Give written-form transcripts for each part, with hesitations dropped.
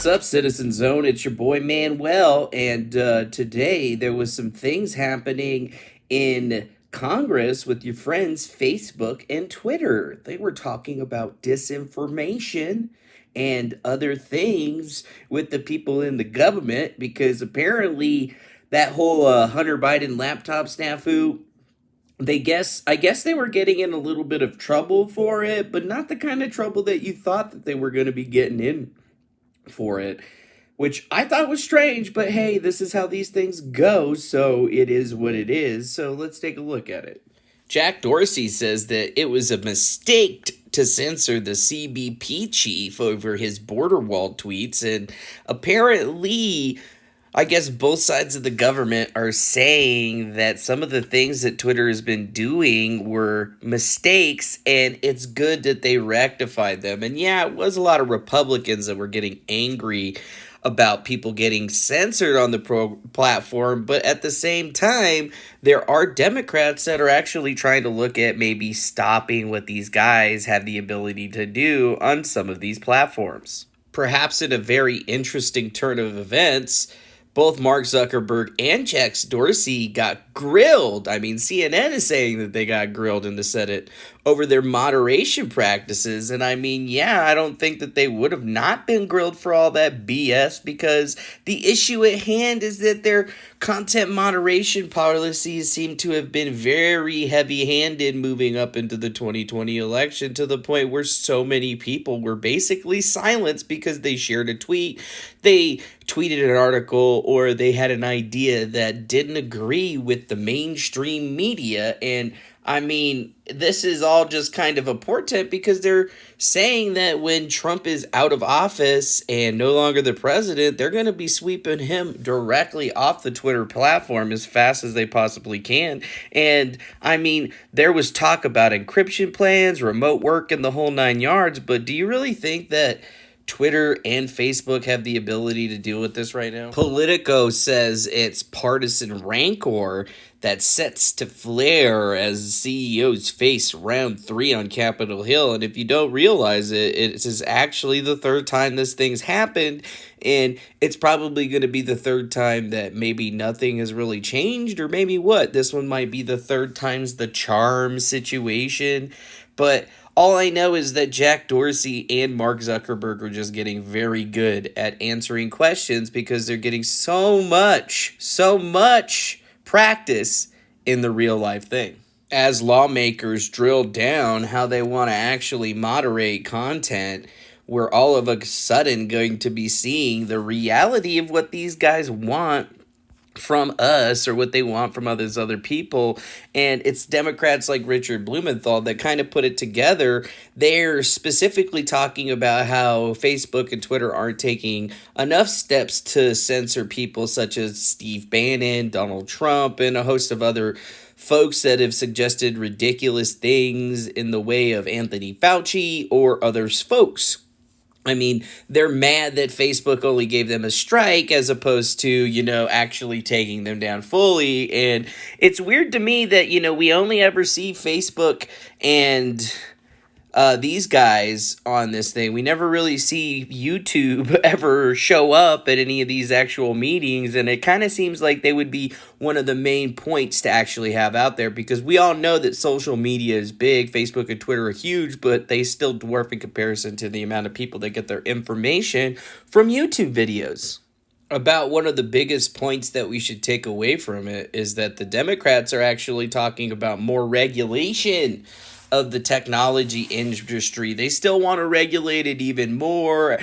What's up, Citizen Zone? It's your boy Manuel, and today there was some things happening in Congress with your friends Facebook and Twitter. They were talking about disinformation and other things with the people in the government because apparently that whole Hunter Biden laptop snafu, I guess they were getting in a little bit of trouble for it, but not the kind of trouble that you thought that they were going to be getting in for it, which I thought was strange, but hey, this is how these things go, so it is what it is. So let's take a look at it. Jack Dorsey says that it was a mistake to censor the CBP chief over his border wall tweets, and apparently I guess both sides of the government are saying that some of the things that Twitter has been doing were mistakes, and it's good that they rectified them. And yeah, it was a lot of Republicans that were getting angry about people getting censored on the platform, but at the same time, there are Democrats that are actually trying to look at maybe stopping what these guys have the ability to do on some of these platforms. Perhaps in a very interesting turn of events, both Mark Zuckerberg and Jack Dorsey got grilled. I mean, CNN is saying that they got grilled in the Senate over their moderation practices. And I mean, yeah, I don't think that they would have not been grilled for all that BS, because the issue at hand is that their content moderation policies seem to have been very heavy-handed moving up into the 2020 election, to the point where so many people were basically silenced because they shared a tweet, they tweeted an article, or they had an idea that didn't agree with the mainstream media. And I mean, this is all just kind of a portent, because they're saying that when Trump is out of office and no longer the president, they're going to be sweeping him directly off the Twitter platform as fast as they possibly can. And I mean, there was talk about encryption plans, remote work, and the whole nine yards. But do you really think that Twitter and Facebook have the ability to deal with this right now? Politico says it's partisan rancor that sets to flare as CEOs face round 3 on Capitol Hill. And if you don't realize it, it is actually the third time this thing's happened. And it's probably going to be the third time that maybe nothing has really changed, or maybe what? This one might be the third time's the charm situation. But all I know is that Jack Dorsey and Mark Zuckerberg are just getting very good at answering questions, because they're getting so much practice in the real life thing. As lawmakers drill down how they want to actually moderate content, we're all of a sudden going to be seeing the reality of what these guys want from us, or what they want from other people. And it's Democrats like Richard Blumenthal that kind of put it together. They're specifically talking about how Facebook and Twitter aren't taking enough steps to censor people such as Steve Bannon, Donald Trump, and a host of other folks that have suggested ridiculous things in the way of Anthony Fauci or others folks. I mean, they're mad that Facebook only gave them a strike as opposed to, actually taking them down fully. And it's weird to me that, we only ever see Facebook and these guys on this thing. We never really see YouTube ever show up at any of these actual meetings, and it kind of seems like they would be one of the main points to actually have out there, because we all know that social media is big. Facebook and Twitter are huge, but they still dwarf in comparison to the amount of people that get their information from YouTube videos. About one of the biggest points that we should take away from it is that the Democrats are actually talking about more regulation of the technology industry. They still want to regulate it even more,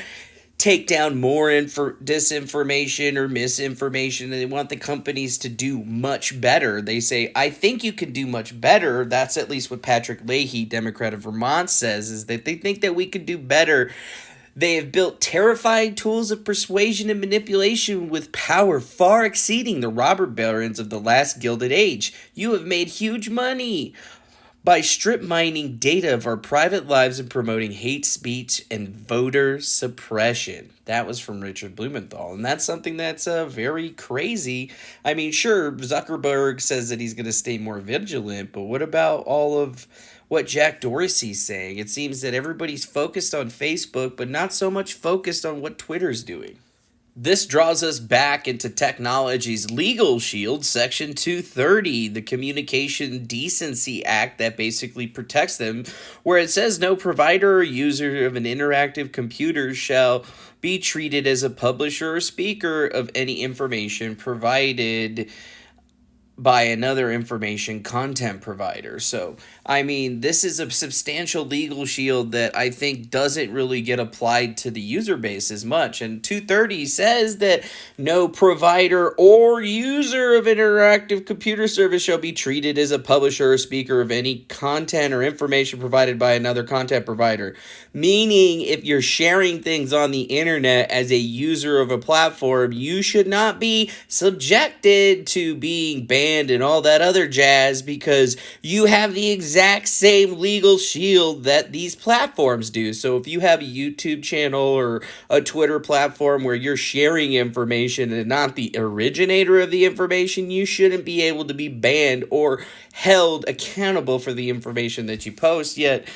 take down more disinformation or misinformation, and they want the companies to do much better. They say, I think you can do much better. That's at least what Patrick Leahy, Democrat of Vermont, says, is that they think that we could do better. They have built terrifying tools of persuasion and manipulation with power far exceeding the robber barons of the last Gilded Age. You have made huge money by strip mining data of our private lives and promoting hate speech and voter suppression. That was from Richard Blumenthal. And that's something that's very crazy. I mean, sure, Zuckerberg says that he's going to stay more vigilant, but what about all of what Jack Dorsey's saying? It seems that everybody's focused on Facebook, but not so much focused on what Twitter's doing. This draws us back into technology's legal shield, Section 230, the Communication Decency Act that basically protects them, where it says no provider or user of an interactive computer shall be treated as a publisher or speaker of any information provided by another information content provider. So, I mean, this is a substantial legal shield that I think doesn't really get applied to the user base as much. And 230 says that no provider or user of interactive computer service shall be treated as a publisher or speaker of any content or information provided by another content provider. Meaning, if you're sharing things on the internet as a user of a platform, you should not be subjected to being banned and all that other jazz because you have the exact same legal shield that these platforms do. So if you have a YouTube channel or a Twitter platform where you're sharing information and not the originator of the information, you shouldn't be able to be banned or held accountable for the information that you post. Yet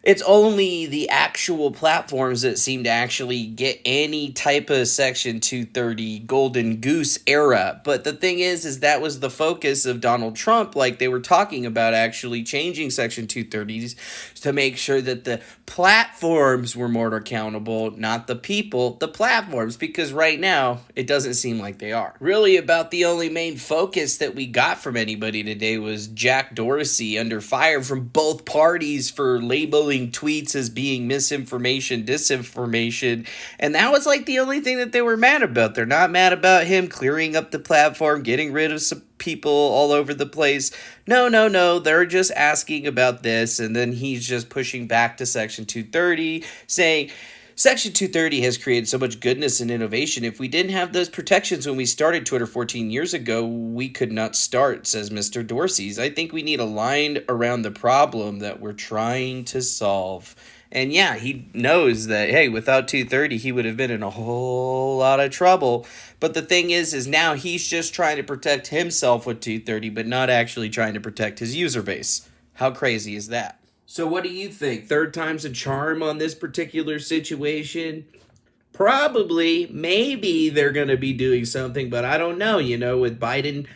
it's only the actual platforms that seem to actually get any type of Section 230 golden goose era. But the thing is that was the focus of Donald Trump, like they were talking about actually changing Section 230s to make sure that the platforms were more accountable, not the people, the platforms, because right now it doesn't seem like they are. Really, about the only main focus that we got from anybody today was Jack Dorsey under fire from both parties for labeling tweets as being misinformation, disinformation, and that was like the only thing that they were mad about. They're not mad about him clearing up the platform, getting rid of some people all over the place. No, they're just asking about this, and then he's just pushing back to Section 230, saying Section 230 has created so much goodness and innovation. If we didn't have those protections when we started Twitter 14 years ago, we could not start, says Mr. Dorsey's. I think we need a line around the problem that we're trying to solve. And yeah, he knows that, hey, without 230, he would have been in a whole lot of trouble. But the thing is now he's just trying to protect himself with 230, but not actually trying to protect his user base. How crazy is that? So what do you think? Third time's a charm on this particular situation? Probably. Maybe they're going to be doing something, but I don't know. You know, with Biden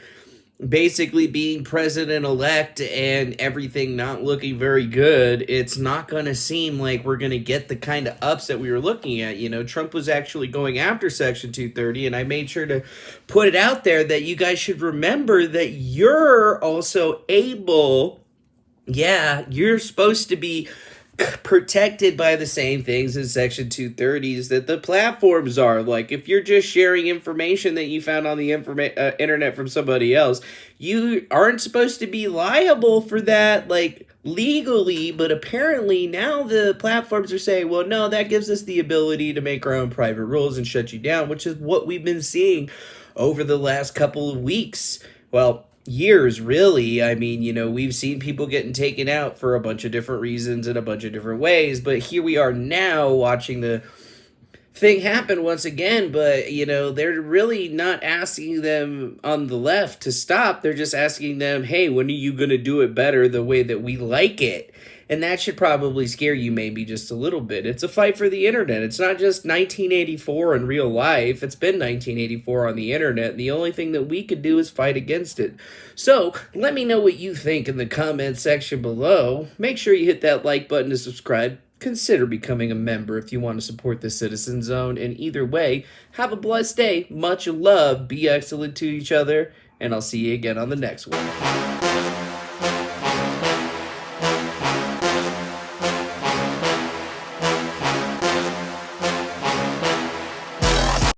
basically being president-elect and everything not looking very good, it's not going to seem like we're going to get the kind of ups that we were looking at. You know, Trump was actually going after Section 230, and I made sure to put it out there that you guys should remember that you're also able... Yeah, you're supposed to be protected by the same things in Section 230s that the platforms are. Like, if you're just sharing information that you found on the internet from somebody else, you aren't supposed to be liable for that, like, legally. But apparently now the platforms are saying, well, no, that gives us the ability to make our own private rules and shut you down, which is what we've been seeing over the last couple of weeks. Well, years, really. I mean, you know, we've seen people getting taken out for a bunch of different reasons in a bunch of different ways, but here we are now watching the thing happen once again. But, you know, they're really not asking them on the left to stop. They're just asking them, hey, when are you going to do it better the way that we like it? And that should probably scare you maybe just a little bit. It's a fight for the internet. It's not just 1984 in real life. It's been 1984 on the internet. And the only thing that we could do is fight against it. So let me know what you think in the comment section below. Make sure you hit that like button to subscribe. Consider becoming a member if you want to support the Citizen Zone. And either way, have a blessed day. Much love. Be excellent to each other. And I'll see you again on the next one.